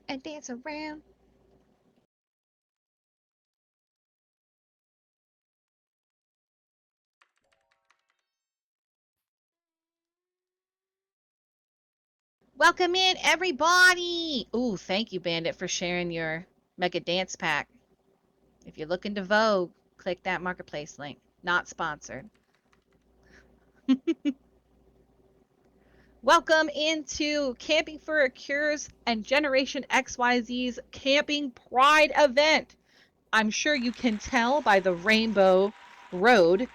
and dance around. Welcome in, everybody. Ooh, thank you, Bandit, for sharing your Mega Dance Pack. If you're looking to Vogue, click that Marketplace link. Not sponsored. Welcome into Camping for a Cure's and Generation XYZ's Camping Pride event. I'm sure you can tell by the Rainbow Road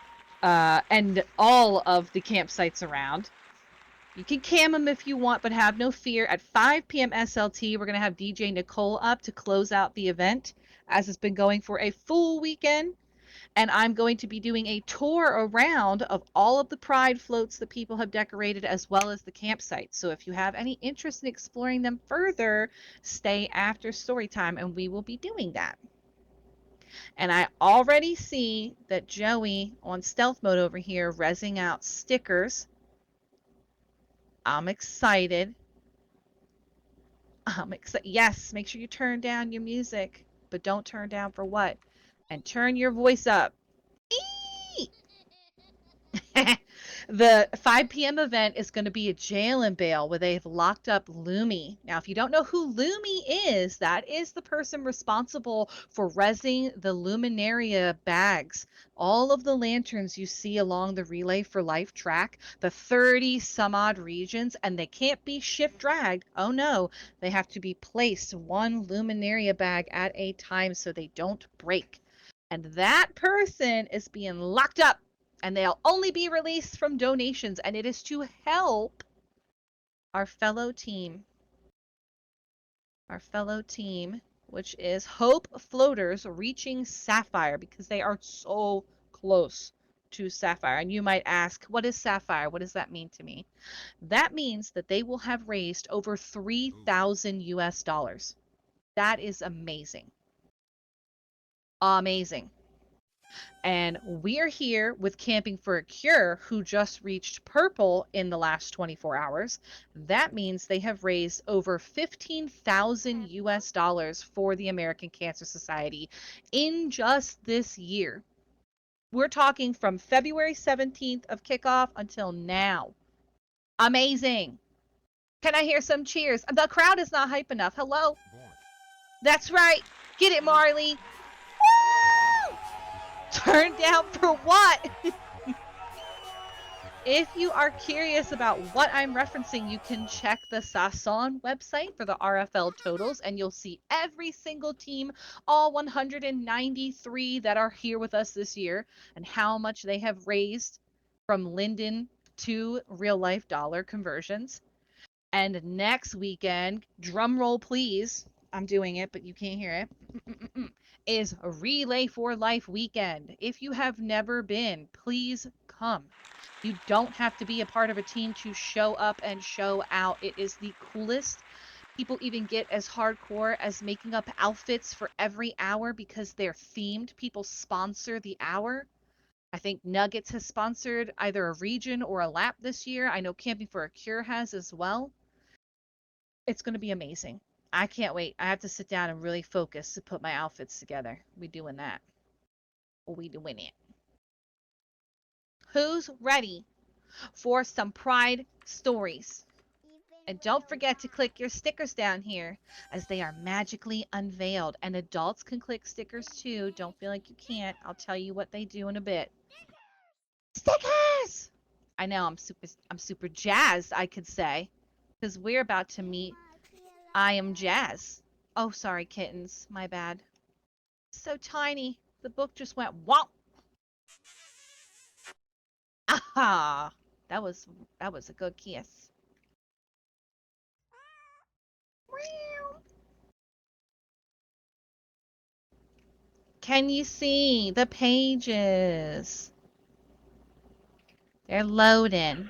and all of the campsites around. You can cam them if you want, but have no fear. At 5 p.m. SLT, we're going to have DJ Nicole up to close out the event, as it's been going for a full weekend. And I'm going to be doing a tour around of all of the Pride floats that people have decorated, as well as the campsites. So if you have any interest in exploring them further, stay after story time, and we will be doing that. And I already see that Joey on stealth mode over here rezzing out stickers. I'm excited. Yes, make sure you turn down your music, but don't turn down for what? And turn your voice up. The 5 p.m. event is going to be a jail and bail where they've locked up Lumi. Now, if you don't know who Lumi is, that is the person responsible for rezzing the Luminaria bags. All of the lanterns you see along the Relay for Life track, the 30 some odd regions, and they can't be shift dragged. Oh no, they have to be placed one Luminaria bag at a time so they don't break. And that person is being locked up, and they'll only be released from donations, and it is to help our fellow team, which is Hope Floaters, reaching Sapphire, because they are so close to Sapphire. And you might ask, what is Sapphire? What does that mean to me? That means that they will have raised over 3,000 US dollars. That is amazing. Amazing. And we're here with Camping for a Cure, who just reached purple in the last 24 hours. That means they have raised over 15,000 US dollars for the American Cancer Society in just this year. We're talking from February 17th of kickoff until now. Amazing. Can I hear some cheers? The crowd is not hype enough. Hello? That's right. Get it, Marley. Woo! Turn down for what? If you are curious about what I'm referencing, you can check the Sason website for the RFL totals, and you'll see every single team, all 193 that are here with us this year, and how much they have raised from Linden to real life dollar conversions. And next weekend, drum roll please, I'm doing it, but you can't hear it, is Relay for Life weekend. If you have never been, please come. You don't have to be a part of a team to show up and show out. It is the coolest. People even get as hardcore as making up outfits for every hour because they're themed. People sponsor the hour. I think Nuggets has sponsored either a region or a lap this year. I know Camping for a Cure has as well. It's going to be amazing. I can't wait. I have to sit down and really focus to put my outfits together. We doing that. We doing it. Who's ready for some Pride stories? And don't forget to click your stickers down here, as they are magically unveiled. And adults can click stickers too. Don't feel like you can't. I'll tell you what they do in a bit. Stickers! I know, I'm super jazzed, I could say, because we're about to meet I Am Jazz. Oh, sorry, kittens. My bad. So tiny. The book just went womp. Aha! That was a good kiss. Can you see the pages? They're loading.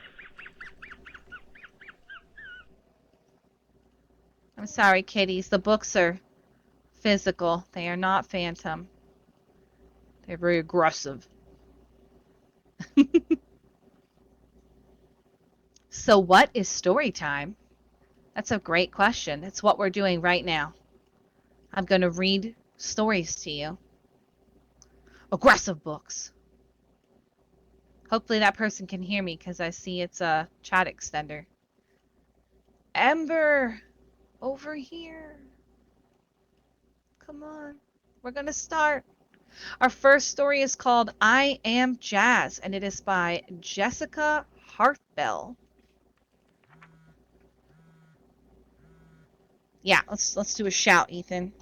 I'm sorry, kitties. The books are physical. They are not phantom. They're very aggressive. So what is story time? That's a great question. It's what we're doing right now. I'm going to read stories to you. Aggressive books. Hopefully that person can hear me because I see it's a chat extender. Ember, over here. Come on. We're going to start. Our first story is called I Am Jazz, and it is by Jessica Herthel. Yeah, let's do a shout, Ethan.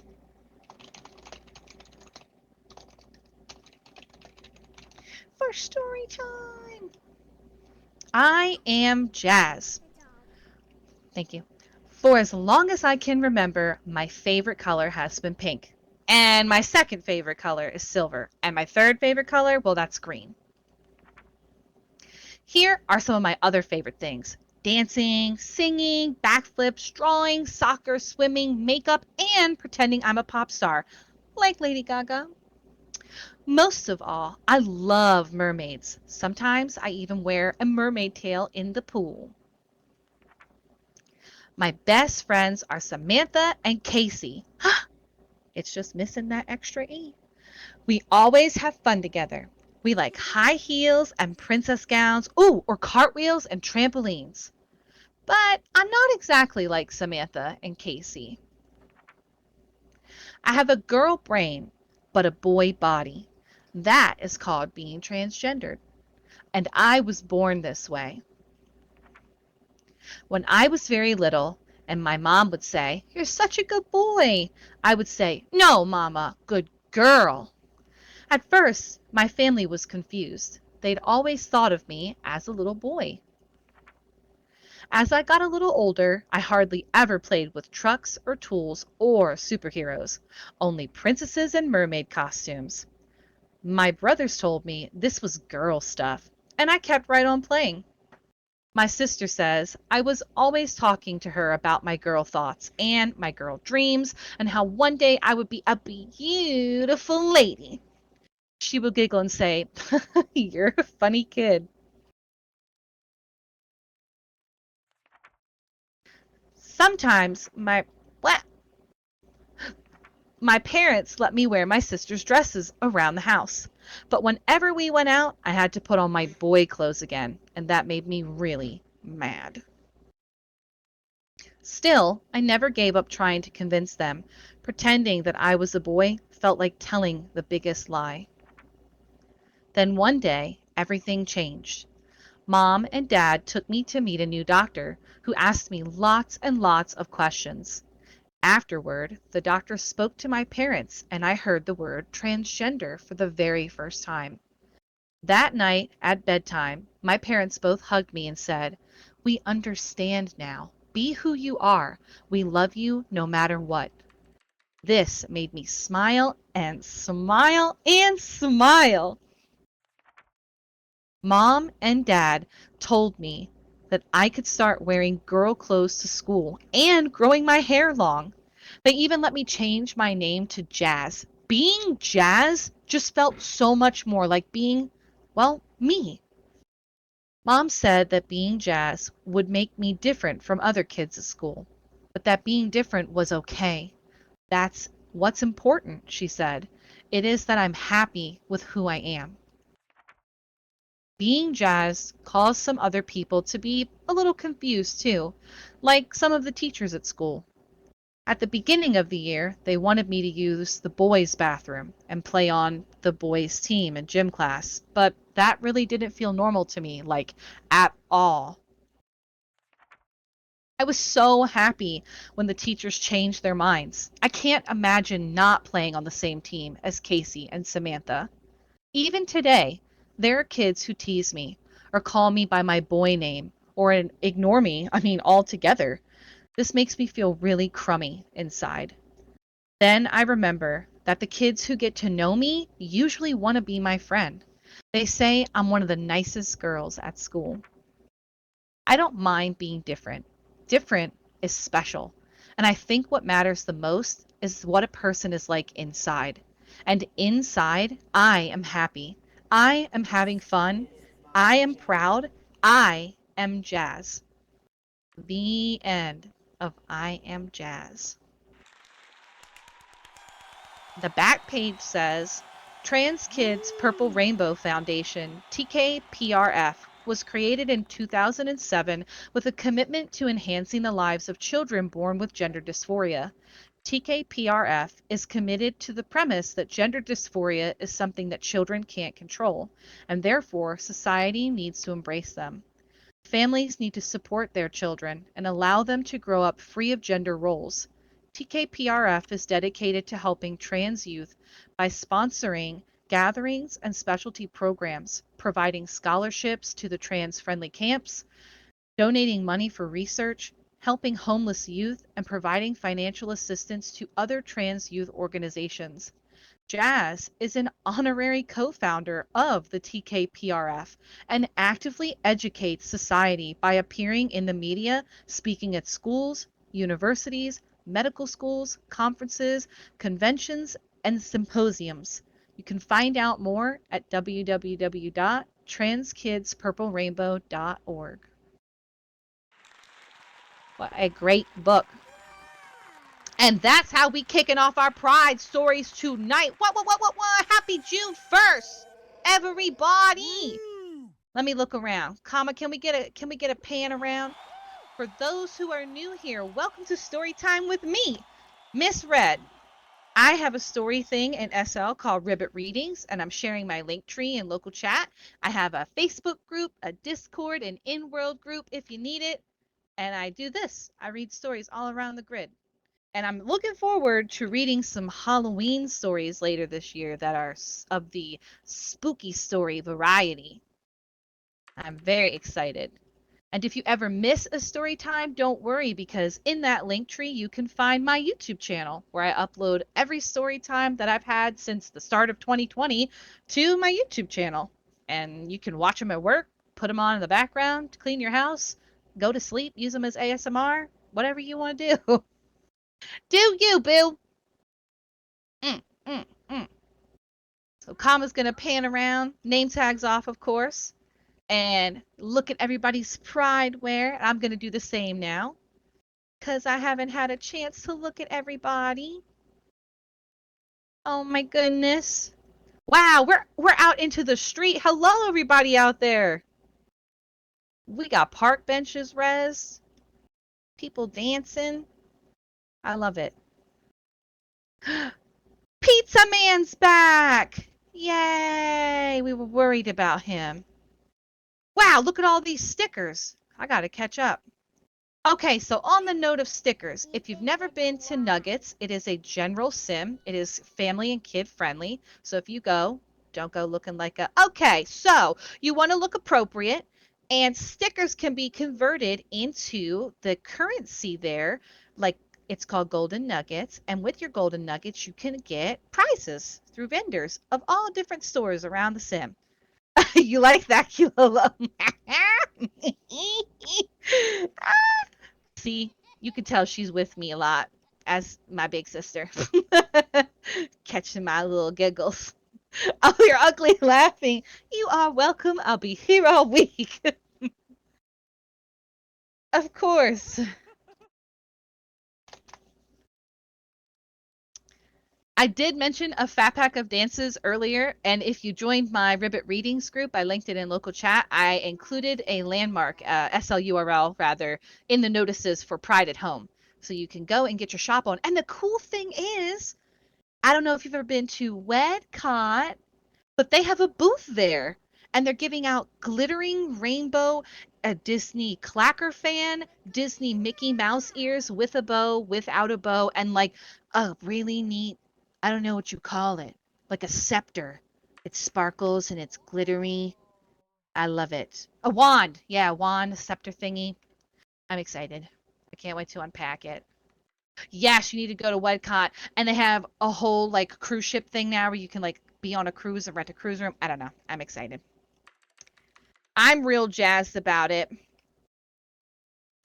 First story time. I Am Jazz. Thank you. For as long as I can remember, my favorite color has been pink. And my second favorite color is silver. And my third favorite color, well, that's green. Here are some of my other favorite things: dancing, singing, backflips, drawing, soccer, swimming, makeup, and pretending I'm a pop star, like Lady Gaga. Most of all, I love mermaids. Sometimes I even wear a mermaid tail in the pool. My best friends are Samantha and Casey. It's just missing that extra E. We always have fun together. We like high heels and princess gowns, ooh, or cartwheels and trampolines. But I'm not exactly like Samantha and Casey. I have a girl brain, but a boy body. That is called being transgendered. And I was born this way. When I was very little, and my mom would say, "You're such a good boy," I would say, "No, Mama, good girl." At first, my family was confused. They'd always thought of me as a little boy. As I got a little older, I hardly ever played with trucks or tools or superheroes, only princesses and mermaid costumes. My brothers told me this was girl stuff, and I kept right on playing. My sister says I was always talking to her about my girl thoughts and my girl dreams and how one day I would be a beautiful lady. She would giggle and say, "You're a funny kid." Sometimes what? My parents let me wear my sister's dresses around the house. But whenever we went out, I had to put on my boy clothes again, and that made me really mad. Still, I never gave up trying to convince them. Pretending that I was a boy felt like telling the biggest lie. Then one day, everything changed. Mom and Dad took me to meet a new doctor who asked me lots and lots of questions. Afterward, the doctor spoke to my parents, and I heard the word transgender for the very first time. That night, at bedtime, my parents both hugged me and said, "We understand now. Be who you are. We love you no matter what." This made me smile and smile and smile. Mom and Dad told me that I could start wearing girl clothes to school and growing my hair long. They even let me change my name to Jazz. Being Jazz just felt so much more like being, well, me. Mom said that being Jazz would make me different from other kids at school, but that being different was okay. That's what's important, she said. It is that I'm happy with who I am. Being Jazz caused some other people to be a little confused too, like some of the teachers at school. At the beginning of the year, they wanted me to use the boys' bathroom and play on the boys' team in gym class, but that really didn't feel normal to me, like at all. I was so happy when the teachers changed their minds. I can't imagine not playing on the same team as Casey and Samantha. Even today, there are kids who tease me or call me by my boy name or ignore me, altogether. This makes me feel really crummy inside. Then I remember that the kids who get to know me usually want to be my friend. They say I'm one of the nicest girls at school. I don't mind being different. Different is special. And I think what matters the most is what a person is like inside. And inside, I am happy. I am having fun. I am proud. I am Jazz. The end. of I Am Jazz. The back page says, Trans Kids Purple Rainbow Foundation, TKPRF, was created in 2007 with a commitment to enhancing the lives of children born with gender dysphoria. TKPRF is committed to the premise that gender dysphoria is something that children can't control, and therefore society needs to embrace them. Families need to support their children and allow them to grow up free of gender roles. TKPRF is dedicated to helping trans youth by sponsoring gatherings and specialty programs, providing scholarships to the trans-friendly camps, donating money for research, helping homeless youth, and providing financial assistance to other trans youth organizations. Jazz is an honorary co-founder of the TKPRF and actively educates society by appearing in the media, speaking at schools, universities, medical schools, conferences, conventions, and symposiums. You can find out more at www.transkidspurplerainbow.org. What a great book. And that's how we kicking off our Pride stories tonight. What? Happy June 1st, everybody. Let me look around. Kama, can we get a pan around? For those who are new here, welcome to Story Time with me, Miss Red. I have a story thing in SL called Ribbit Readings, and I'm sharing my link tree in local chat. I have a Facebook group, a Discord, an in-world group if you need it. And I do this. I read stories all around the grid. And I'm looking forward to reading some Halloween stories later this year that are of the spooky story variety. I'm very excited. And if you ever miss a story time, don't worry, because in that link tree you can find my YouTube channel where I upload every story time that I've had since the start of 2020 to my YouTube channel. And you can watch them at work, put them on in the background, clean your house, go to sleep, use them as ASMR, whatever you want to do. Do you, boo? Mm, mm, mm. So Kama's gonna pan around, name tags off, of course, and look at everybody's pride wear. I'm gonna do the same now, cause I haven't had a chance to look at everybody. Oh my goodness! Wow, we're out into the street. Hello, everybody out there. We got park benches, res, people dancing. I love it. Pizza Man's back! Yay! We were worried about him. Wow, look at all these stickers. I gotta catch up. Okay, so on the note of stickers, if you've never been to Nuggets, it is a general sim. It is family and kid friendly. So if you go, don't go looking like a... Okay, so you want to look appropriate, and stickers can be converted into the currency there, like it's called Golden Nuggets. And with your Golden Nuggets, you can get prizes through vendors of all different stores around the sim. You like that, Kilolo? See, you can tell she's with me a lot as my big sister. Catching my little giggles. Oh, you're ugly laughing. You are welcome. I'll be here all week. Of course. I did mention a fat pack of dances earlier, and if you joined my Ribbit Readings group, I linked it in local chat. I included a landmark, SLURL rather, in the notices for Pride at Home. So you can go and get your shop on. And the cool thing is, I don't know if you've ever been to WedCon, but they have a booth there. And they're giving out glittering rainbow, a Disney clacker fan, Disney Mickey Mouse ears with a bow, without a bow, and like a really neat, I don't know what you call it, like a scepter. It sparkles and it's glittery. I love it. A wand. Yeah, a wand, a scepter thingy. I'm excited. I can't wait to unpack it. Yes, you need to go to WedCon, and they have a whole like cruise ship thing now where you can like be on a cruise and rent a cruise room. I don't know. I'm excited. I'm real jazzed about it.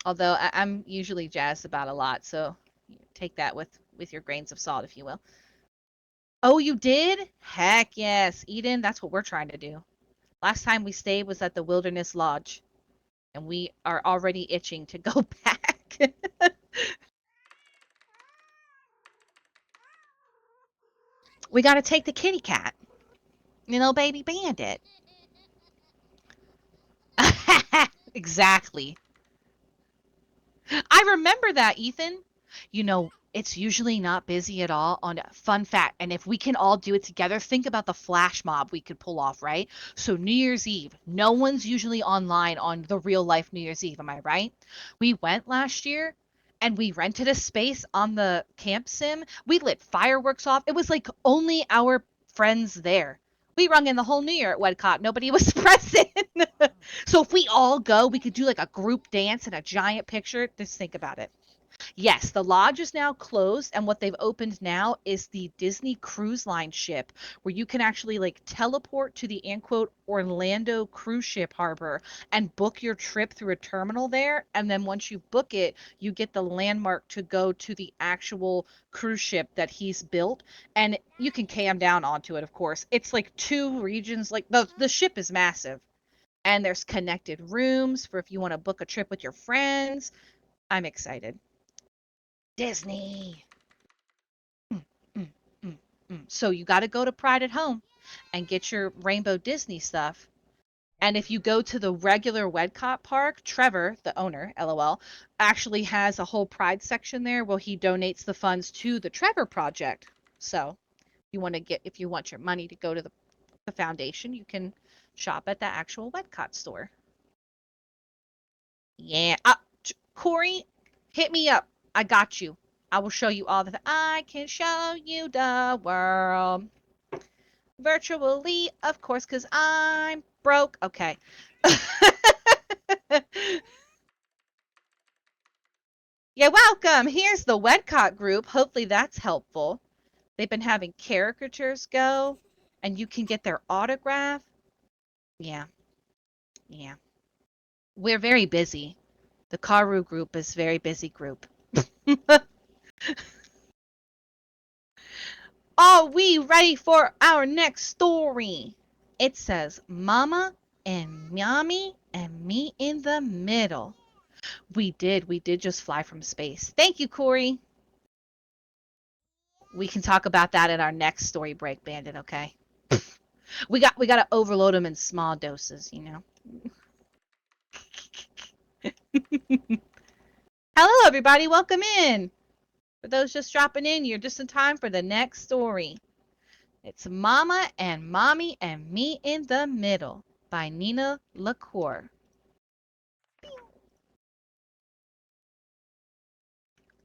Although I'm usually jazzed about a lot, so take that with your grains of salt, if you will. Oh, you did? Heck yes, Eden. That's what we're trying to do. Last time we stayed was at the Wilderness Lodge, and we are already itching to go back. We got to take the kitty cat, baby bandit. Exactly. I remember that, Ethan. It's usually not busy at all on fun fact. And if we can all do it together, think about the flash mob we could pull off, right? So New Year's Eve, no one's usually online on the real life New Year's Eve, am I right? We went last year and we rented a space on the camp sim. We lit fireworks off. It was like only our friends there. We rung in the whole New Year at Wedcott. Nobody was present. So if we all go, we could do like a group dance and a giant picture. Just think about it. Yes, the lodge is now closed, and what they've opened now is the Disney Cruise Line ship, where you can actually like teleport to the quote Orlando cruise ship harbor and book your trip through a terminal there. And then once you book it, you get the landmark to go to the actual cruise ship that he's built, and you can cam down onto it. Of course, it's like two regions. Like the ship is massive, and there's connected rooms for if you want to book a trip with your friends. I'm excited. Disney. Mm, mm, mm, So you got to go to Pride at Home and get your Rainbow Disney stuff. And if you go to the regular Wedcott Park, Trevor, the owner, LOL, actually has a whole Pride section there where he donates the funds to the Trevor Project. So if you want your money to go to the foundation, you can shop at the actual Wedcott store. Yeah. Corey, hit me up. I got you. I will show you all the. I can show you the world. Virtually, of course, because I'm broke. Okay. You're welcome. Here's the Wedcott group. Hopefully that's helpful. They've been having caricatures go, and you can get their autograph. Yeah, yeah. We're very busy. The Karu group is a very busy group. Are we ready for our next story? It says, Mama and Mommy and me in the middle. We did just fly from space. Thank you, Corey. We can talk about that in our next story break, Bandit, okay? We got to overload them in small doses. Hello, everybody. Welcome in. For those just dropping in, you're just in time for the next story. It's Mama and Mommy and Me in the Middle by Nina LaCour.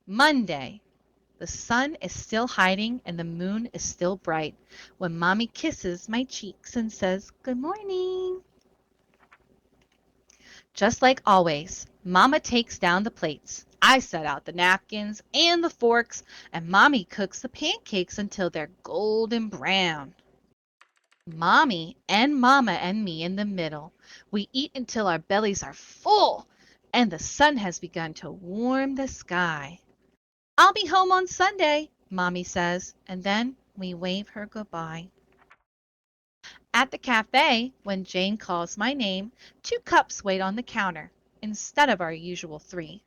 Monday. The sun is still hiding and the moon is still bright when Mommy kisses my cheeks and says, Good morning. Just like always, Mama takes down the plates. I set out the napkins and the forks, and Mommy cooks the pancakes until they're golden brown. Mommy and Mama and me in the middle. We eat until our bellies are full and the sun has begun to warm the sky. I'll be home on Sunday, Mommy says, and then we wave her goodbye. At the cafe, when Jane calls my name, 2 cups wait on the counter instead of our usual 3.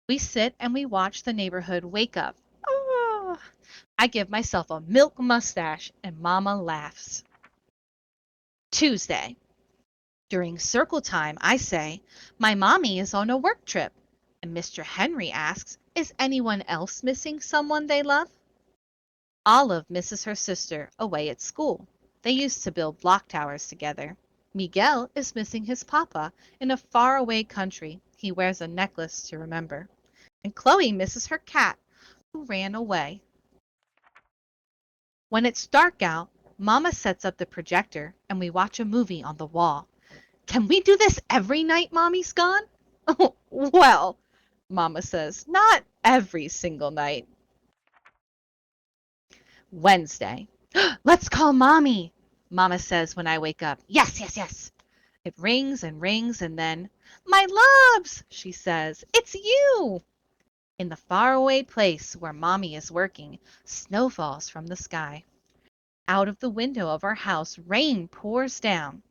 We sit and we watch the neighborhood wake up. Oh, I give myself a milk mustache and Mama laughs. Tuesday. During circle time, I say, My mommy is on a work trip. And Mr. Henry asks, Is anyone else missing someone they love? Olive misses her sister away at school. They used to build block towers together. Miguel is missing his papa in a faraway country. He wears a necklace to remember. And Chloe misses her cat, who ran away. When it's dark out, Mama sets up the projector and we watch a movie on the wall. Can we do this every night Mommy's gone? Well, Mama says, not every single night. Wednesday. Let's call Mommy, Mama says when I wake up. Yes, yes, yes. It rings and then, My loves, she says, it's you. In the faraway place where Mommy is working, snow falls from the sky. Out of the window of our house, rain pours down.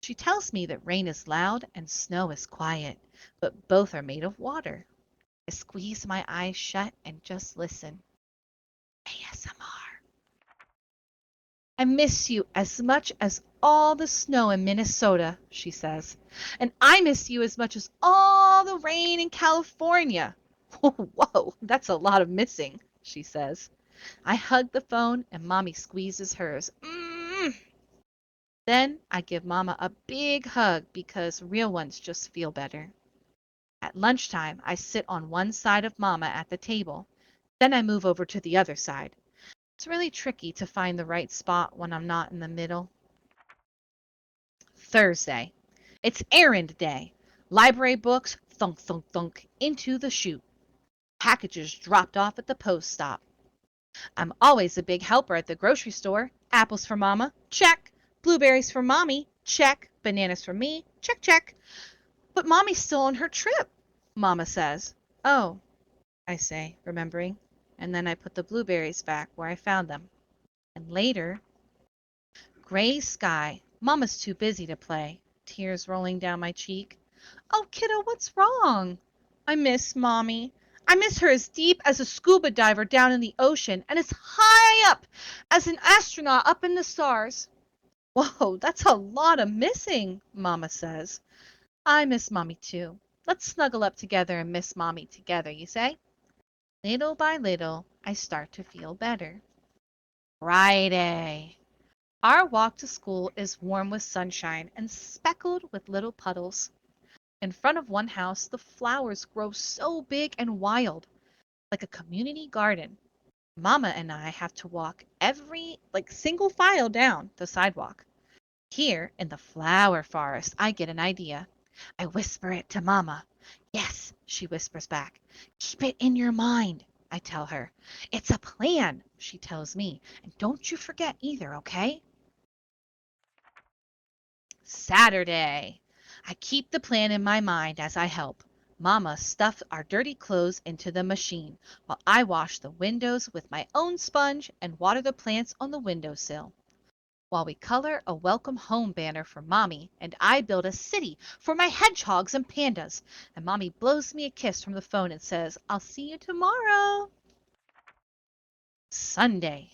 She tells me that rain is loud and snow is quiet, but both are made of water. I squeeze my eyes shut and just listen. ASMR. I miss you as much as all the snow in Minnesota, she says. And I miss you as much as all the rain in California. Whoa, that's a lot of missing, she says. I hug the phone and Mommy squeezes hers. Then I give Mama a big hug because real ones just feel better. At lunchtime, I sit on one side of Mama at the table. Then I move over to the other side. It's really tricky to find the right spot when I'm not in the middle. Thursday. It's errand day. Library books, thunk, thunk, thunk, into the chute. Packages dropped off at the post stop. I'm always a big helper at the grocery store. Apples for Mama, check. Blueberries for Mommy, check. Bananas for me, check, check. But Mommy's still on her trip, Mama says. Oh, I say, remembering. And then I put the blueberries back where I found them. And later, gray sky. Mama's too busy to play. Tears rolling down my cheek. Oh, kiddo, what's wrong? I miss Mommy. I miss her as deep as a scuba diver down in the ocean and as high up as an astronaut up in the stars. Whoa, that's a lot of missing, Mama says. I miss Mommy too. Let's snuggle up together and miss Mommy together, you say? Little by little, I start to feel better. Friday. Our walk to school is warm with sunshine and speckled with little puddles. In front of one house, the flowers grow so big and wild, like a community garden. Mama and I have to walk single file down the sidewalk. Here in the flower forest, I get an idea. I whisper it to Mama. Yes, she whispers back. Keep it in your mind, I tell her. It's a plan, she tells me. And don't you forget either, okay? Saturday. I keep the plan in my mind as I help. Mama stuffed our dirty clothes into the machine while I wash the windows with my own sponge and water the plants on the windowsill. While we color a welcome home banner for Mommy and I build a city for my hedgehogs and pandas. And Mommy blows me a kiss from the phone and says, I'll see you tomorrow. Sunday.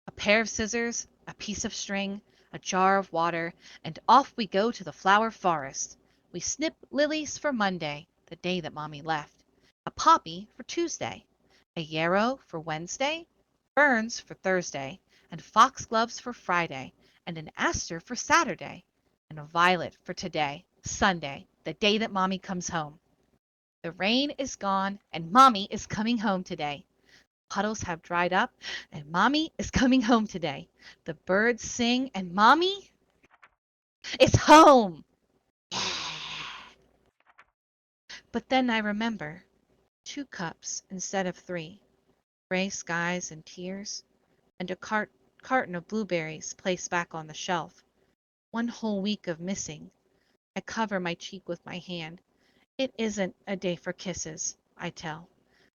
A pair of scissors, a piece of string, a jar of water, and off we go to the flower forest. We snip lilies for Monday, the day that Mommy left, a poppy for Tuesday, a yarrow for Wednesday, ferns for Thursday, and foxgloves for Friday, and an aster for Saturday, and a violet for today, Sunday, the day that Mommy comes home. The rain is gone, and Mommy is coming home today. Puddles have dried up, and Mommy is coming home today. The birds sing, and Mommy is home. Yeah. But then I remember 2 cups instead of 3, gray skies and tears, and a carton of blueberries placed back on the shelf. 1 whole week of missing. I cover my cheek with my hand. It isn't a day for kisses, I tell.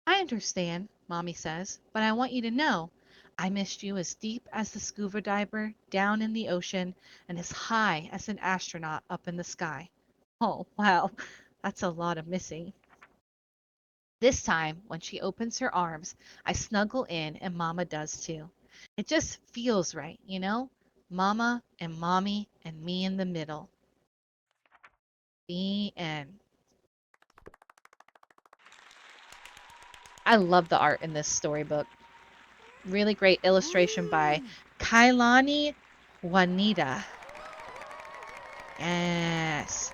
I understand, Mommy says, but I want you to know I missed you as deep as the scuba diver down in the ocean and as high as an astronaut up in the sky. Oh, wow, that's a lot of missing. This time, when she opens her arms, I snuggle in and Mama does too. It just feels right, you know? Mama and Mommy and me in the middle. The end. I love the art in this storybook. Really great illustration by Kailani Juanita. Yes.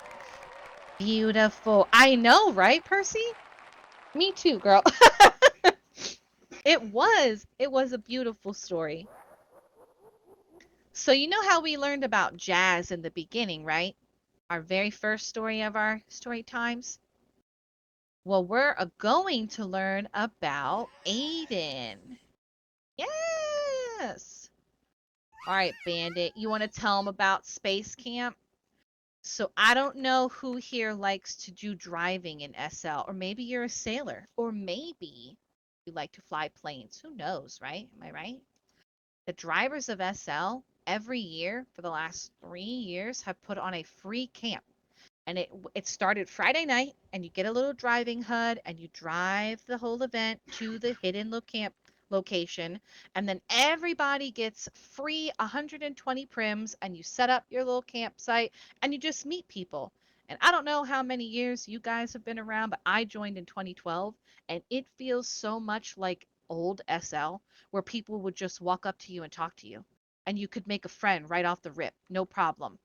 Beautiful. I know, right, Percy? Me too, girl. It was. It was a beautiful story. So you know how we learned about jazz in the beginning, right? Our very first story of our story times? Well, we're going to learn about Aidan. Yes. All right, Bandit, you want to tell them about Space Camp? So I don't know who here likes to do driving in SL, or maybe you're a sailor, or maybe you like to fly planes. Who knows, right? Am I right? The drivers of SL every year for the last 3 years have put on a free camp. And it started Friday night, and you get a little driving HUD, and you drive the whole event to the hidden camp location, and then everybody gets free 120 prims, and you set up your little campsite, and you just meet people. And I don't know how many years you guys have been around, but I joined in 2012, and it feels so much like old SL, where people would just walk up to you and talk to you, and you could make a friend right off the rip, no problem.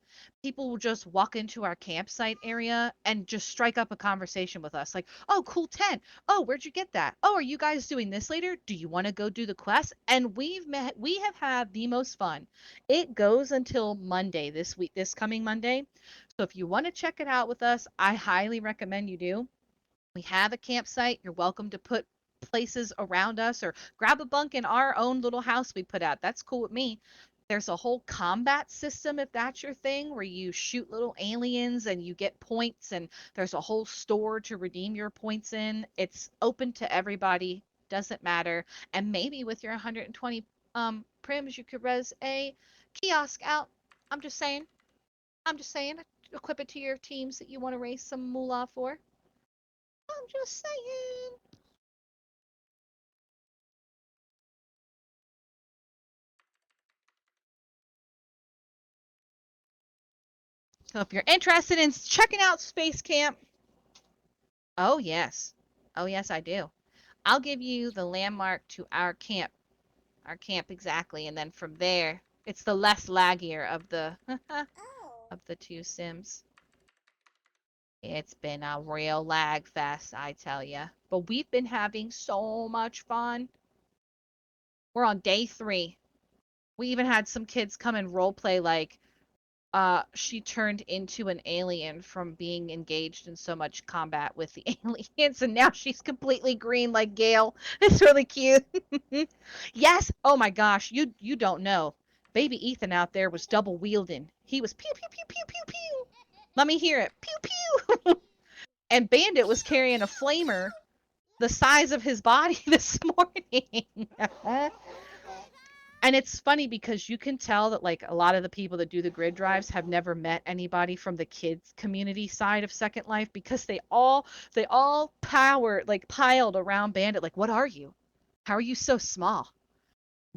People will just walk into our campsite area and just strike up a conversation with us like, oh, cool tent. Oh, where'd you get that? Oh, are you guys doing this later? Do you want to go do the quest? And we have had the most fun. It goes until Monday this week, this coming Monday. So if you want to check it out with us, I highly recommend you do. We have a campsite. You're welcome to put places around us or grab a bunk in our own little house we put out. That's cool with me. There's a whole combat system if that's your thing, where you shoot little aliens and you get points, and there's a whole store to redeem your points in. It's open to everybody, doesn't matter. And maybe with your 120 prims, you could res a kiosk out. I'm just saying. I'm just saying. Equip it to your teams that you want to raise some moolah for. I'm just saying. So if you're interested in checking out Space Camp, oh yes. Oh yes, I do. I'll give you the landmark to our camp exactly, and then from there, it's the less laggier of the of the two sims. It's been a real lag fest, I tell ya. But we've been having so much fun. We're on day 3. We even had some kids come and role play like she turned into an alien from being engaged in so much combat with the aliens, and now she's completely green like Gale. It's really cute. Yes. Oh my gosh, you don't know. Baby Ethan out there was double wielding. He was pew pew pew pew pew pew. Let me hear it. Pew pew. And Bandit was carrying a flamer the size of his body this morning. And it's funny because you can tell that like a lot of the people that do the grid drives have never met anybody from the kids community side of Second Life, because they all piled around Bandit like, what are you? How are you so small?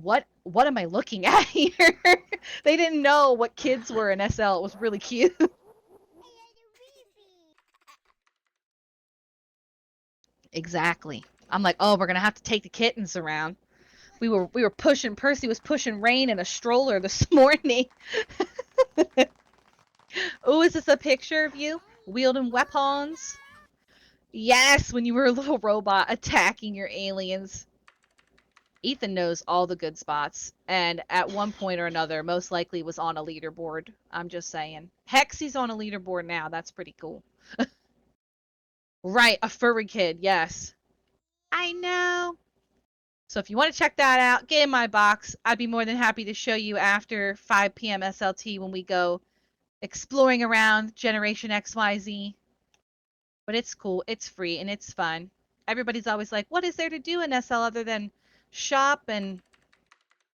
What am I looking at here? They didn't know what kids were in SL. It was really cute. Exactly. I'm like, oh, we're gonna have to take the kittens around. We were pushing. Percy was pushing Rain in a stroller this morning. Oh, is this a picture of you wielding weapons? Yes, when you were a little robot attacking your aliens. Ethan knows all the good spots, and at one point or another, most likely was on a leaderboard. I'm just saying. Hex, on a leaderboard now. That's pretty cool. Right, a furry kid. Yes. I know. So if you want to check that out, get in my box. I'd be more than happy to show you after 5 p.m. SLT when we go exploring around Generation XYZ. But it's cool, it's free, and it's fun. Everybody's always like, what is there to do in SL other than shop and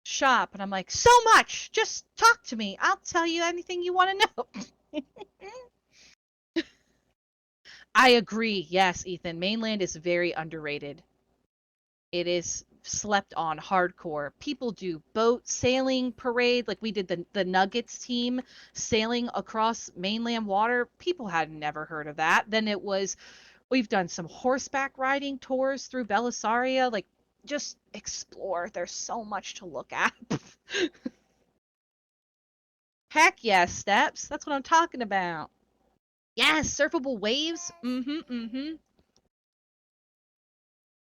shop? And I'm like, so much! Just talk to me. I'll tell you anything you want to know. I agree. Yes, Ethan. Mainland is very underrated. It is slept on hardcore. People do boat sailing parade, like we did the Nuggets team sailing across mainland water. People had never heard of that. Then it was we've done some horseback riding tours through Belisaria. Like, just explore. There's so much to look at. Heck yes, steps. That's what I'm talking about. Yes, surfable waves. Mm-hmm, mm-hmm.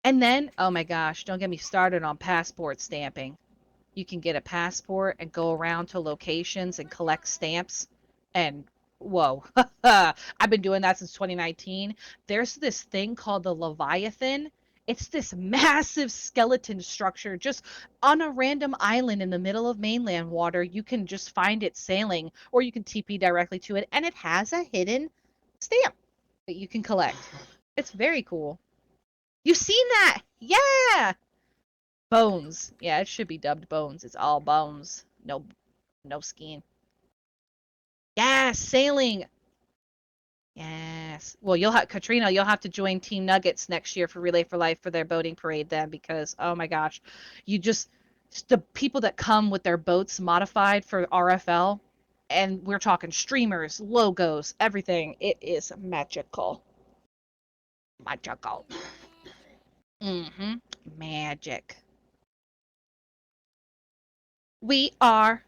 And then, oh my gosh, don't get me started on passport stamping. You can get a passport and go around to locations and collect stamps. And whoa, I've been doing that since 2019. There's this thing called the Leviathan. It's this massive skeleton structure just on a random island in the middle of mainland water. You can just find it sailing, or you can TP directly to it, and it has a hidden stamp that you can collect. It's very cool. You've seen that? Yeah. Bones. Yeah, it should be dubbed Bones. It's all bones. No skin. Yeah, sailing. Yes. Well, Katrina, you'll have to join Team Nuggets next year for Relay for Life for their boating parade then because oh my gosh, you just the people that come with their boats modified for RFL and we're talking streamers, logos, everything. It is magical. Magical. Mhm. Magic. We are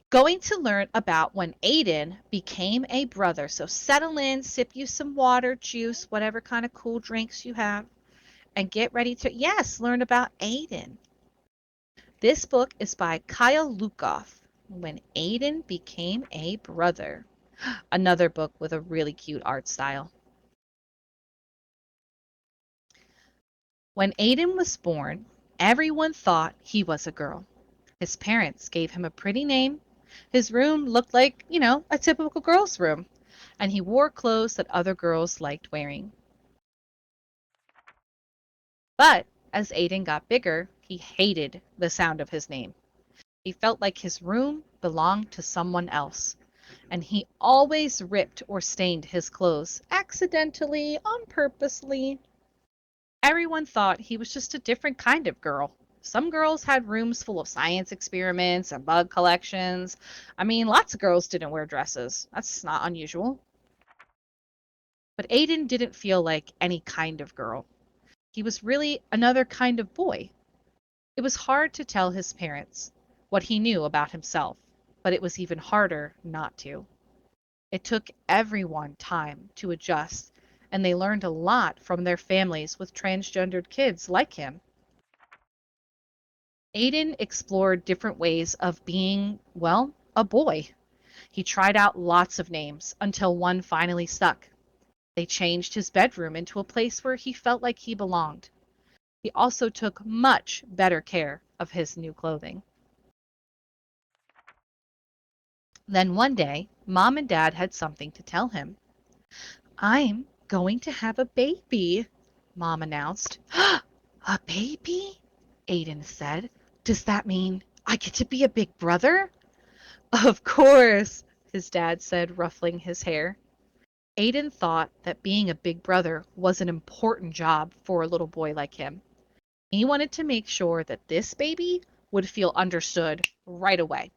going to learn about when Aidan became a brother. So settle in, sip you some water, juice, whatever kind of cool drinks you have, and get ready to, yes, learn about Aidan. This book is by Kyle Lukoff, When Aidan Became a Brother. Another book with a really cute art style. When Aidan was born, everyone thought he was a girl. His parents gave him a pretty name. His room looked like, a typical girl's room, and he wore clothes that other girls liked wearing. But as Aidan got bigger, he hated the sound of his name. He felt like his room belonged to someone else, and he always ripped or stained his clothes, accidentally, on purposely. Everyone thought he was just a different kind of girl. Some girls had rooms full of science experiments and bug collections. I mean, lots of girls didn't wear dresses. That's not unusual. But Aidan didn't feel like any kind of girl. He was really another kind of boy. It was hard to tell his parents what he knew about himself, but it was even harder not to. It took everyone time to adjust, and they learned a lot from their families with transgendered kids like him. Aidan explored different ways of being, well, a boy. He tried out lots of names until one finally stuck. They changed his bedroom into a place where he felt like he belonged. He also took much better care of his new clothing. Then one day, Mom and Dad had something to tell him. I'm going to have a baby, Mom announced. A baby? Aidan said. Does that mean I get to be a big brother? Of course, his dad said, ruffling his hair. Aidan thought that being a big brother was an important job for a little boy like him. He wanted to make sure that this baby would feel understood right away.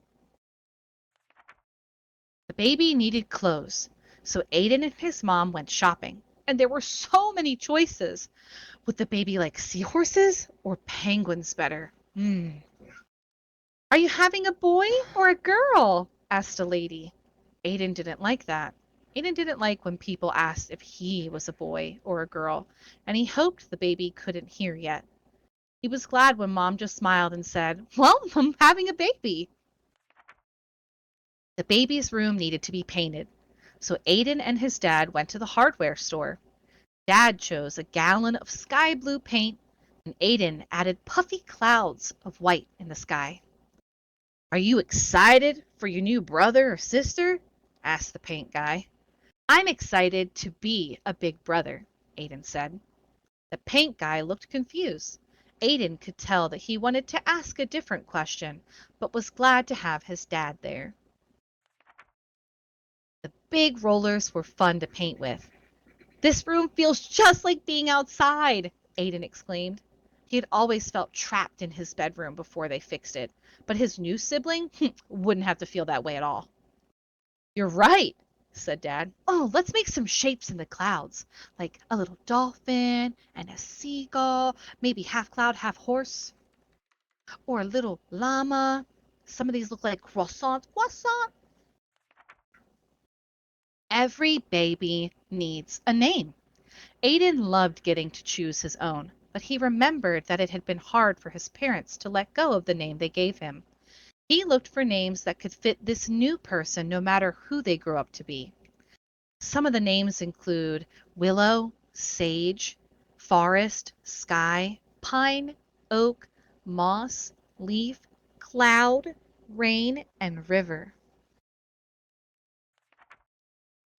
The baby needed clothes, so Aidan and his mom went shopping, and there were so many choices. Would the baby like seahorses or penguins better? Are you having a boy or a girl? Asked a lady. Aidan didn't like that. Aidan didn't like when people asked if he was a boy or a girl, and he hoped the baby couldn't hear yet. He was glad when Mom just smiled and said, Well, I'm having a baby. The baby's room needed to be painted, so Aidan and his dad went to the hardware store. Dad chose a gallon of sky blue paint, and Aidan added puffy clouds of white in the sky. Are you excited for your new brother or sister? Asked the paint guy. I'm excited to be a big brother, Aidan said. The paint guy looked confused. Aidan could tell that he wanted to ask a different question, but was glad to have his dad there. The big rollers were fun to paint with. This room feels just like being outside, Aidan exclaimed. He had always felt trapped in his bedroom before they fixed it, but his new sibling wouldn't have to feel that way at all. You're right, said Dad. Oh, let's make some shapes in the clouds, like a little dolphin and a seagull, maybe half cloud, half horse, or a little llama. Some of these look like croissants. Croissant. Every baby needs a name. Aidan loved getting to choose his own, but he remembered that it had been hard for his parents to let go of the name they gave him. He looked for names that could fit this new person no matter who they grew up to be. Some of the names include willow, sage, forest, sky, pine, oak, moss, leaf, cloud, rain, and river.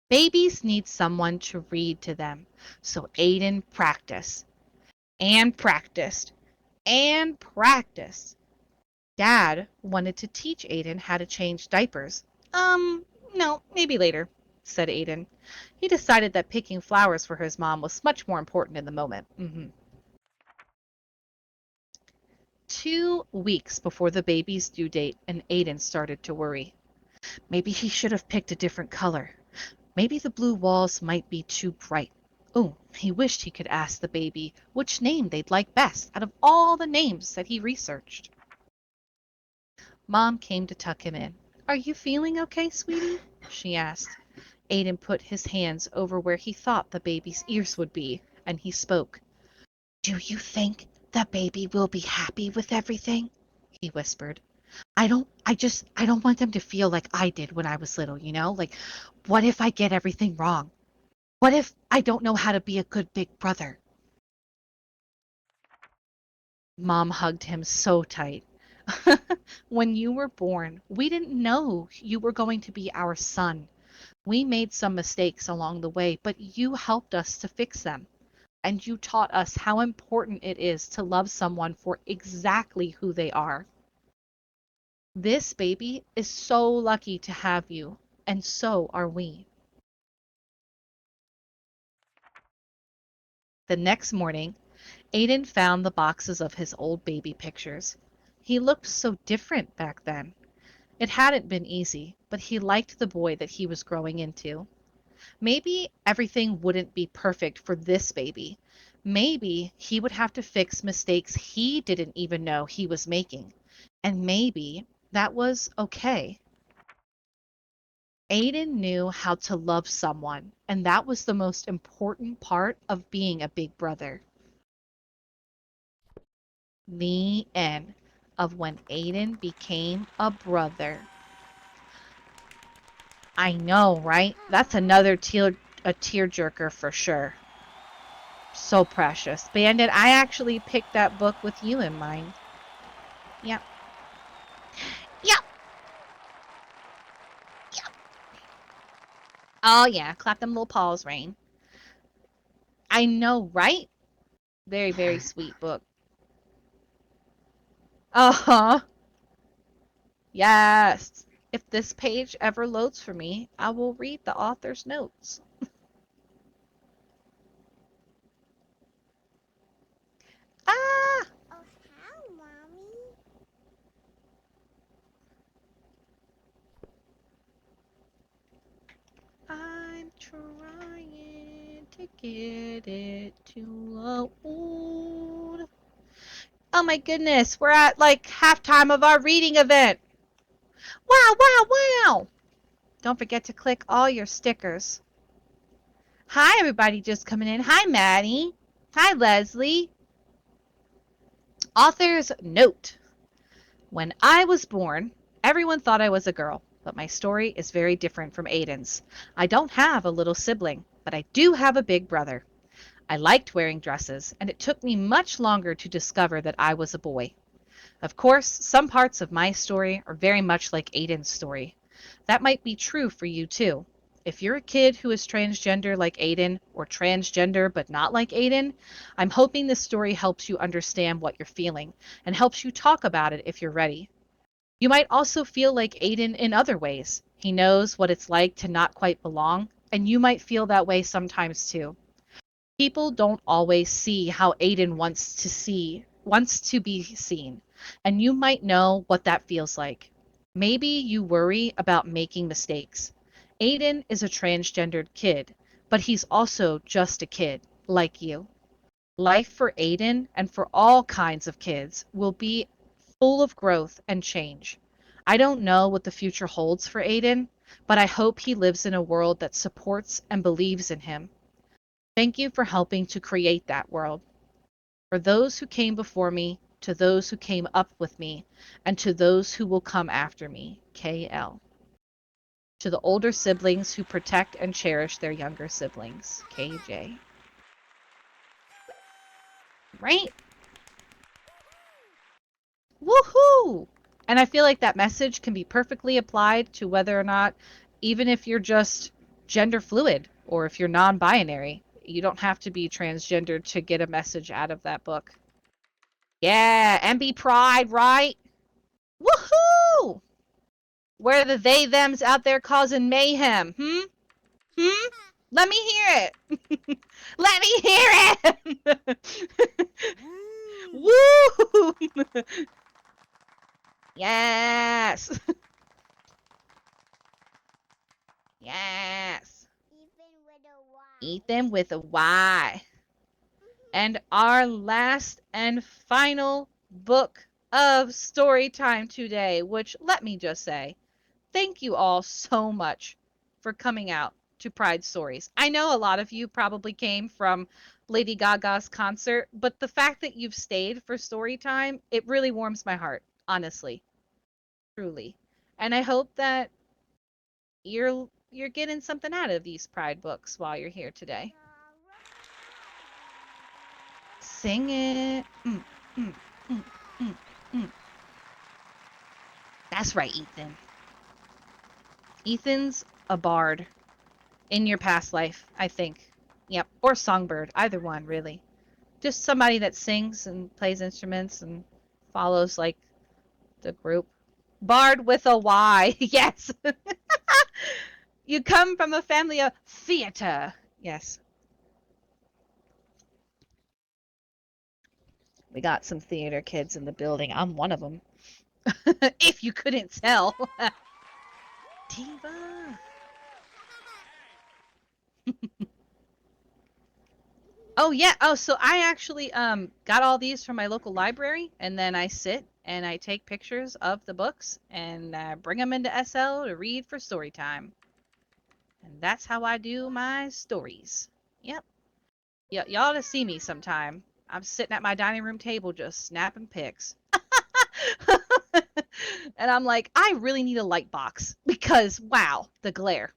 Babies need someone to read to them, so Aidan practiced and practiced and practiced. Dad wanted to teach Aidan how to change diapers. No, maybe later. said Aidan. He decided that picking flowers for his mom was much more important in the moment. 2 weeks before the baby's due date, and Aidan started to worry. Maybe he should have picked a different color. Maybe the blue walls might be too bright. Oh, he wished he could ask the baby which name they'd like best out of all the names that he researched. Mom came to tuck him in. Are you feeling okay, sweetie? She asked. Aidan put his hands over where he thought the baby's ears would be, and he spoke. Do you think the baby will be happy with everything? He whispered. I don't want them to feel like I did when I was little, you know? Like, what if I get everything wrong? What if I don't know how to be a good big brother? Mom hugged him so tight. When you were born, we didn't know you were going to be our son. We made some mistakes along the way, but you helped us to fix them. And you taught us how important it is to love someone for exactly who they are. This baby is so lucky to have you, and so are we. The next morning, Aidan found the boxes of his old baby pictures. He looked so different back then. It hadn't been easy, but he liked the boy that he was growing into. Maybe everything wouldn't be perfect for this baby. Maybe he would have to fix mistakes he didn't even know he was making. And maybe that was okay. Aidan knew how to love someone, and that was the most important part of being a big brother. The end of when Aidan became a brother. I know, right? That's another a tearjerker for sure. So precious. Bandit, I actually picked that book with you in mind. Yep. Yep. Yep. Oh yeah, clap them little paws, Rain. I know, right? Very, very sweet book. Uh-huh. Yes. If this page ever loads for me, I will read the author's notes. Ah! Oh, how, Mommy? I'm trying to get it to load. Oh my goodness, we're at like halftime of our reading event. Wow, wow, wow! Don't forget to click all your stickers. Hi, everybody just coming in. Hi, Maddie. Hi, Leslie. Author's note. When I was born, everyone thought I was a girl, but my story is very different from Aidan's. I don't have a little sibling, but I do have a big brother. I liked wearing dresses, and it took me much longer to discover that I was a boy. Of course, some parts of my story are very much like Aidan's story. That might be true for you too. If you're a kid who is transgender like Aidan, or transgender but not like Aidan, I'm hoping this story helps you understand what you're feeling and helps you talk about it if you're ready. You might also feel like Aidan in other ways. He knows what it's like to not quite belong, and you might feel that way sometimes too. People don't always see how Aidan wants to be seen, and you might know what that feels like. Maybe you worry about making mistakes. Aidan is a transgendered kid, but he's also just a kid, like you. Life for Aidan and for all kinds of kids will be full of growth and change. I don't know what the future holds for Aidan, but I hope he lives in a world that supports and believes in him. Thank you for helping to create that world. For those who came before me, to those who came up with me, and to those who will come after me, KL. To the older siblings who protect and cherish their younger siblings, KJ. Right? Woohoo! And I feel like that message can be perfectly applied to whether or not, even if you're just gender fluid or if you're non binary, you don't have to be transgender to get a message out of that book. Yeah, and be pride, right? Woohoo! Where are the they thems out there causing mayhem, hmm? Hmm? Let me hear it. Let me hear it. Woo! Yes. Yes. Even with a Y. Eat them with a Y. And our last and final book of story time today, which let me just say, thank you all so much for coming out to Pride Stories. I know a lot of you probably came from Lady Gaga's concert, but the fact that you've stayed for story time, it really warms my heart, honestly, truly. And I hope that you're getting something out of these Pride books while you're here today. Sing it. Mm, mm, mm, mm. That's right, Ethan. Ethan's a bard in your past life, I think. Yep, or songbird, either one, really. Just somebody that sings and plays instruments and follows like the group. Bard with a Y. Yes. You come from a family of theater. Yes. We got some theater kids in the building. I'm one of them. If you couldn't tell. Diva. Oh yeah. Oh, so I actually got all these from my local library, and then I sit and I take pictures of the books and bring them into SL to read for story time. And that's how I do my stories. Yep. Y'all ought to see me sometime. I'm sitting at my dining room table just snapping pics. And I'm like, I really need a light box because wow, the glare.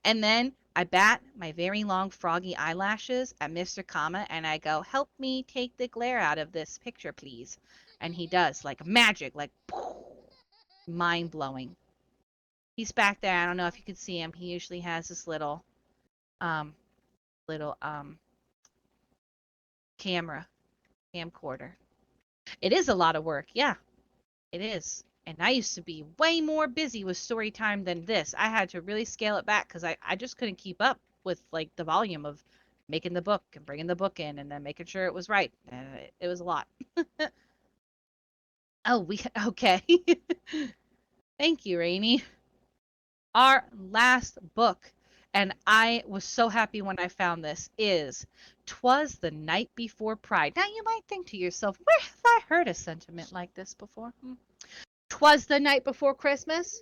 And then I bat my very long froggy eyelashes at Mr. Kama and I go, help me take the glare out of this picture, please. And he does, like magic, like mind blowing. He's back there. I don't know if you can see him. He usually has this um little camera camcorder. It is a lot of work, yeah. It is. And I used to be way more busy with story time than this. I had to really scale it back because I just couldn't keep up with like the volume of making the book and bringing the book in and then making sure it was right. And it was a lot. Oh, we okay. Thank you, Rainy. Our last book, and I was so happy when I found this, is "Twas the Night Before Pride." Now you might think to yourself, where have I heard a sentiment like this before? "'Twas the night before Christmas?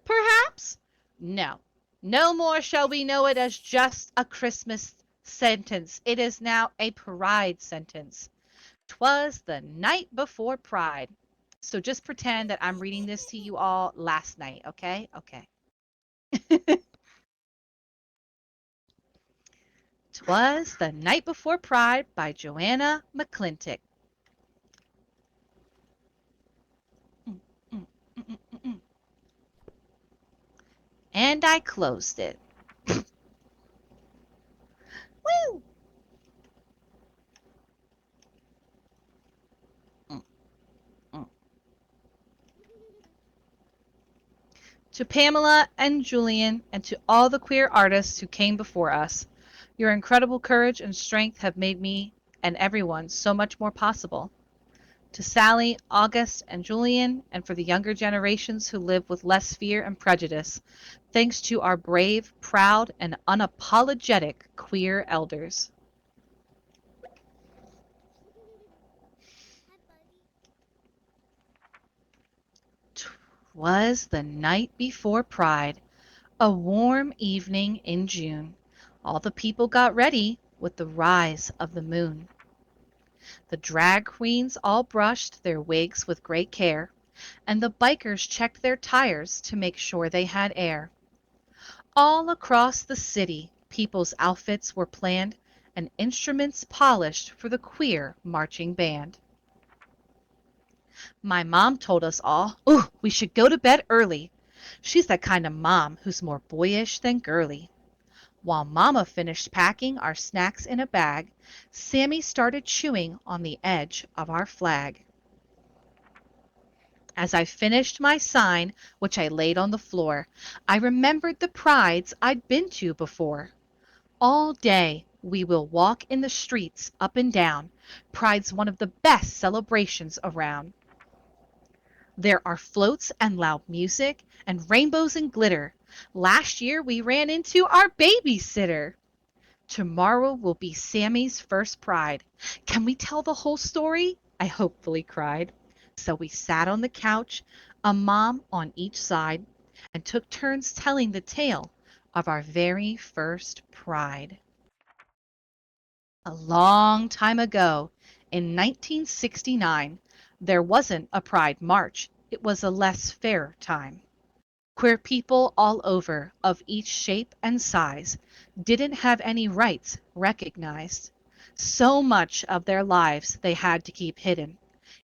Perhaps? No. No more shall we know it as just a Christmas sentence. It is now a Pride sentence. 'Twas the night before Pride. So just pretend that I'm reading this to you all last night, okay? Okay. "'Twas the Night Before Pride" by Joanna McClintick. Mm, mm, mm, mm, mm, mm. And I closed it. Woo! Mm, mm. To Pamela and Julian, and to all the queer artists who came before us, your incredible courage and strength have made me and everyone so much more possible. To Sally, August, and Julian, and for the younger generations who live with less fear and prejudice, thanks to our brave, proud, and unapologetic queer elders. "'Twas the night before Pride, a warm evening in June. All the people got ready with the rise of the moon. The drag queens all brushed their wigs with great care, and the bikers checked their tires to make sure they had air. All across the city, people's outfits were planned and instruments polished for the queer marching band. My mom told us all, ooh, we should go to bed early. She's that kind of mom who's more boyish than girly. While Mama finished packing our snacks in a bag, Sammy started chewing on the edge of our flag. As I finished my sign, which I laid on the floor, I remembered the prides I'd been to before. All day we will walk in the streets up and down. Pride's one of the best celebrations around. There are floats and loud music and rainbows and glitter. Last year we ran into our babysitter. Tomorrow will be Sammy's first pride. Can we tell the whole story? I hopefully cried. So we sat on the couch, a mom on each side, and took turns telling the tale of our very first pride. A long time ago, in 1969, there wasn't a Pride March. It was a less fair time. Queer people all over, of each shape and size, didn't have any rights recognized. So much of their lives they had to keep hidden.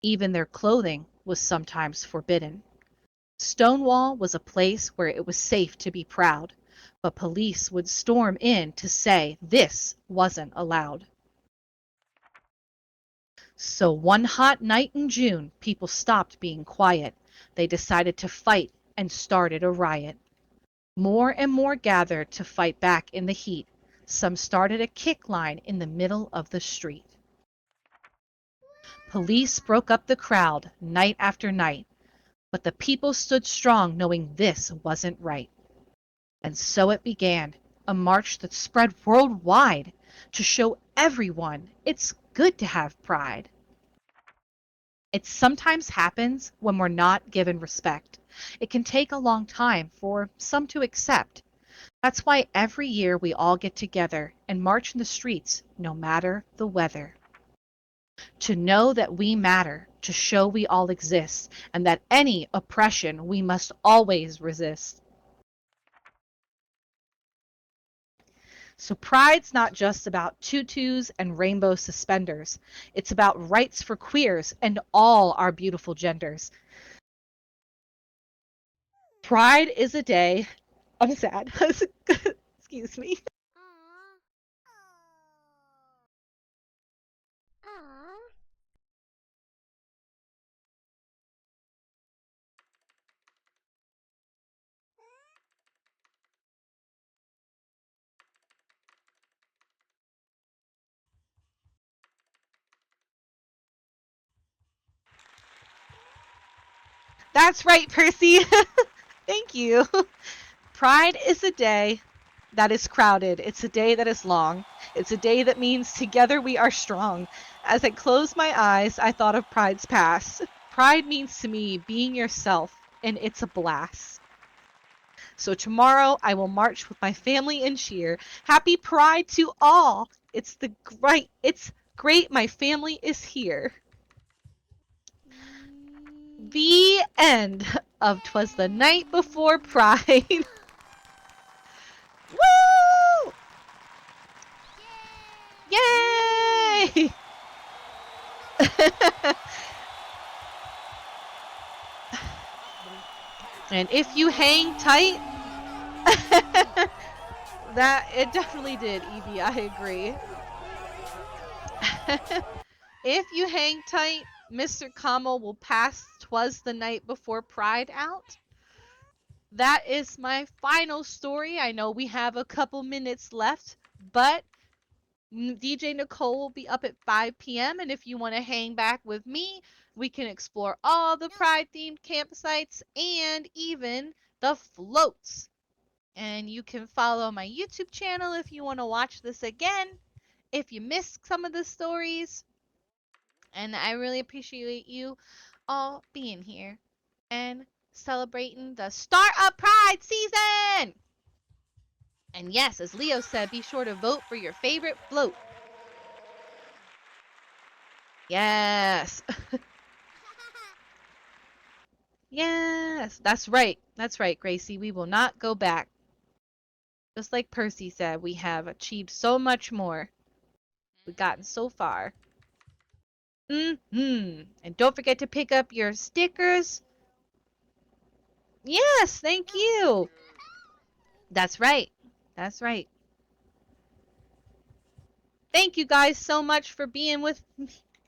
Even their clothing was sometimes forbidden. Stonewall was a place where it was safe to be proud, but police would storm in to say this wasn't allowed. So one hot night in June, people stopped being quiet. They decided to fight and started a riot. More and more gathered to fight back in the heat. Some started a kick line in the middle of the street. Police broke up the crowd night after night, but the people stood strong knowing this wasn't right. And so it began, a march that spread worldwide to show everyone it's good to have pride. It sometimes happens when we're not given respect. It can take a long time for some to accept. That's why every year we all get together and march in the streets, no matter the weather. To know that we matter, to show we all exist, and that any oppression we must always resist. So pride's not just about tutus and rainbow suspenders. It's about rights for queers and all our beautiful genders. Pride is a day. I'm sad. Excuse me. Aw. Aw. That's right, Percy. Thank you. Pride is a day that is crowded. It's a day that is long. It's a day that means together we are strong. As I closed my eyes, I thought of Pride's past. Pride means to me being yourself, and it's a blast. So tomorrow I will march with my family and cheer. Happy Pride to all! It's great my family is here. The end of Twas the Night Before Pride. Woo! Yay! And if you hang tight, that it definitely did, Evie. I agree. If you hang tight, Mr. Kama will pass Twas the Night Before Pride out. That is my final story. I know we have a couple minutes left, but DJ Nicole will be up at 5 p.m. And if you want to hang back with me, we can explore all the Pride themed campsites and even the floats. And you can follow my YouTube channel if you want to watch this again, if you missed some of the stories. And I really appreciate you all being here and celebrating the start of Pride season. And yes, as Leo said, be sure to vote for your favorite float. Yes. Yes. That's right. That's right, Gracie. We will not go back. Just like Percy said, we have achieved so much more. We've gotten so far. And don't forget to pick up your stickers. Yes, thank you. That's right. That's right. Thank you guys so much for being with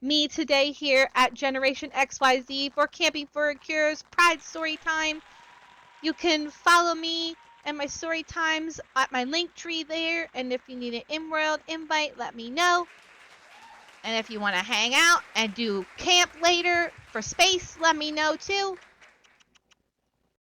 me today here at Generation XYZ for Camping for a Cure's Pride Story Time. You can follow me and my story times at my link tree there, and if you need an in-world invite, let me know. And if you want to hang out and do camp later for space, let me know too.